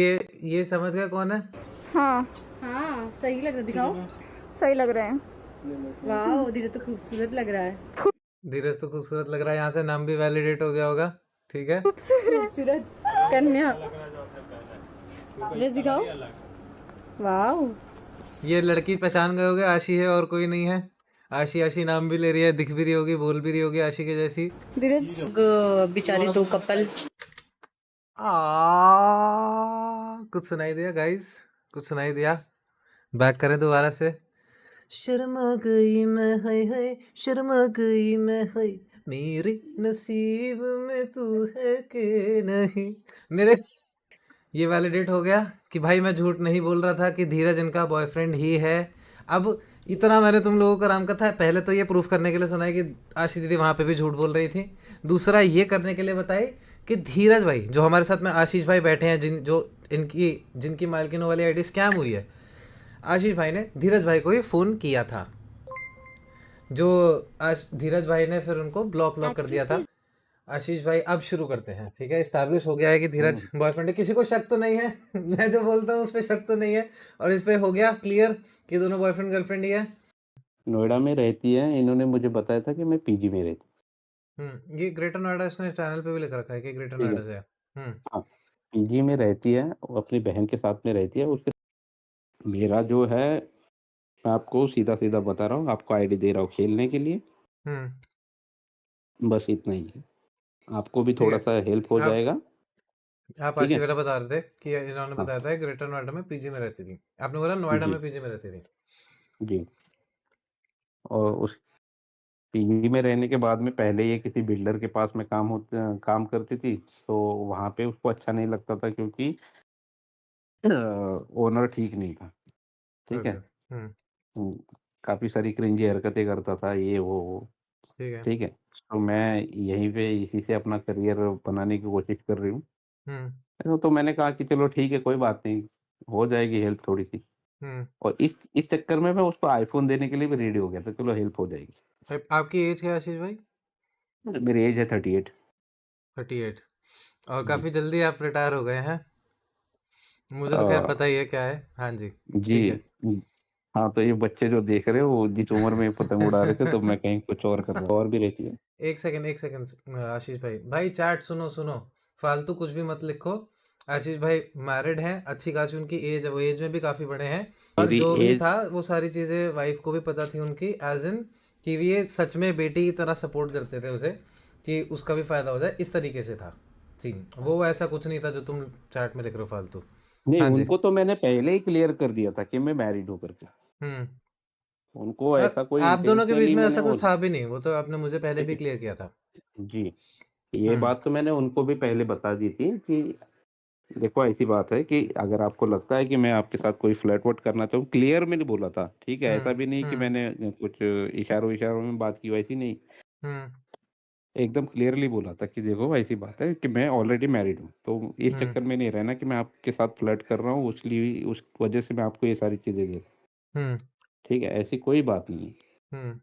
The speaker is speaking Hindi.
ये समझ गए कौन है? हाँ हाँ सही लग रहा है, दिखाओ। सही लग रहे हैं। वाह धीरे तो खूबसूरत लग रहा है। धीरज तो खूबसूरत लग रहा है, यहाँ से नाम भी वैलिडेट हो गया होगा। ठीक है, खूबसूरत कन्या। ड्रेस दिखाओ। वाह ये लड़की पहचान गए होगे, आशी है और कोई नहीं है। आशी आशी नाम भी ले रही है, दिख भी रही होगी, बोल भी रही होगी आशी के जैसी। धीरज बेचारे दो कपल। कुछ सुनाई दिया गाइस? कुछ सुनाई दिया? बैक करें दोबारा से। शर्मा गई मैं, हाय हाय शर्मा गई मैं, हाय मेरे नसीब में तू है कि नहीं। मेरे ये वैलिडेट हो गया कि भाई मैं झूठ नहीं बोल रहा था कि धीरज इनका बॉयफ्रेंड ही है। अब इतना मैंने तुम लोगों को आराम का था, पहले तो ये प्रूफ करने के लिए सुना है कि आशी दीदी वहाँ पे भी झूठ बोल रही थी। दूसरा ये करने के लिए बताई कि धीरज भाई जो हमारे साथ में आशीष भाई बैठे हैं, जिनकी मालकिनों वाली आईडी स्कैम हुई है, आशीष भाई ने धीरज भाई को ही फ़ोन किया था। जो आज धीरज भाई ने फिर उनको ब्लॉक कर दिया था। आशीष भाई अब शुरू करते हैं, ठीक है? इस्टेब्लिश हो गया है कि धीरज बॉयफ्रेंड है, किसी को शक तो नहीं है। मैं जो बोलता हूँ उस पर शक तो नहीं है, और इस पे हो गया क्लियर कि दोनों बॉयफ्रेंड गर्लफ्रेंड ही है। नोएडा में रहती है, इन्होंने मुझे बताया था कि मैं पीजी में रहती ये ग्रेटर नोएडा इसने चैनल पे भी लिख रखा है कि ग्रेटर ठीक है। नोएडा से है। हाँ, पीजी में रहती है, वो अपनी बहन के साथ में रहती है। उसके मेरा जो है, मैं आपको सीधा-सीधा बता रहा हूँ, आपको आईडी दे रहा हूँ खेलने के लिए, बस इतना ही है। आपको भी ठीक है, थोड़ा-सा हेल्प हो आप जाएगा, आप ठीक आशी है? वाला बता रहे थे कि इन्होंने हाँ, बताया था ग्रेटर नोएडा में पीजी में रहती थी। आपने बोला नोएडा जी, में पीजी में रहती थी। जी। और उस पीजी में रहने के बाद में पहले ये किसी बिल्डर के पास में काम करती थी, तो वहाँ पे उसको अच्छा नहीं लगता था क्योंकि ओनर ठीक नहीं था, ठीक ओके। है? हुँ, काफ़ी सारी क्रिंजी हरकतें करता था, ये वो, ठीक है। ठीक है? तो मैं यहीं पे इसी से अपना करियर बनाने की कोशिश कर रही हूँ। हम्म तो मैंने कहा कि चलो ठीक है, कोई बात नहीं, हो जाएगी हेल्प थोड़ी-सी। हम्म और इस चक्कर में मैं उसको आईफ़ोन देने के लिए भी रेडी हो गया था, चलो हेल्प हो जाएगी। आपकी एज क्या है आशीष भाई? मेरी एज है 38। 38। और जी। काफ़ी जल्दी आप रिटायर हो गए हैं। मुझे तो खैर अ, पता ही है क्या है। हाँ जी। ठीक जी, है। हाँ, तो ये बच्चे जो देख रहे हो, वो जिस उम्र में पतंग उड़ा रहे थे, तो मैं कहीं कुछ और कर रहा था, और भी रहती है। एक सेकंड आशीष भाई, चैट सुनो सुनो, फालतू कुछ भी मत लिखो। आशीष भाई मैरिड हैं, अच्छी खासी उनकी एज है, वो एज में भी काफ़ी बड़े हैं। और मेरी जो भी एज था वो सारी चीज़ें वाइफ को भी पता थी उनकी, एज इन कि ये सच में बेटी की तरह सपोर्ट करते थे उसे, कि उसका भी फ़ायदा हो जाए, इस तरीके से था सीन। वो ऐसा कुछ नहीं था जो तुम चैट में लिख रहे हो फालतू। नहीं, हाँ जी। उनको तो मैंने पहले ही क्लियर कर दिया था कि मैं मैरिड हूँ करके। हम्म उनको और ऐसा कोई आप दोनों के बीच इंटेंशनली में मैंने ऐसा वो कुछ था भी नहीं, वो तो आपने मुझे पहले भी क्लियर किया था। जी, ये हम्म बात तो मैंने उनको भी पहले बता दी थी कि देखो ऐसी बात है कि अगर आपको लगता है कि मैं आपके साथ कोई फ्लर्ट-वर्ट करना चाहूँ, क्लियर मैंने बोला था, ठीक है? ऐसा हम्म भी नहीं कि हम्म मैंने कुछ इशारों-इशारों में बात की, वैसी नहीं। हम्म एकदम क्लियरली बोला था कि देखो ऐसी बात है कि मैं ऑलरेडी मैरिड हूँ, तो इस हम्म चक्कर में नहीं रहना कि मैं आपके साथ फ्लर्ट कर रहा हूँ, उस वजह से मैं आपको ये सारी चीज़ें दे रहा हूँ, हम्म ठीक है? ऐसी कोई बात नहीं है। हम्म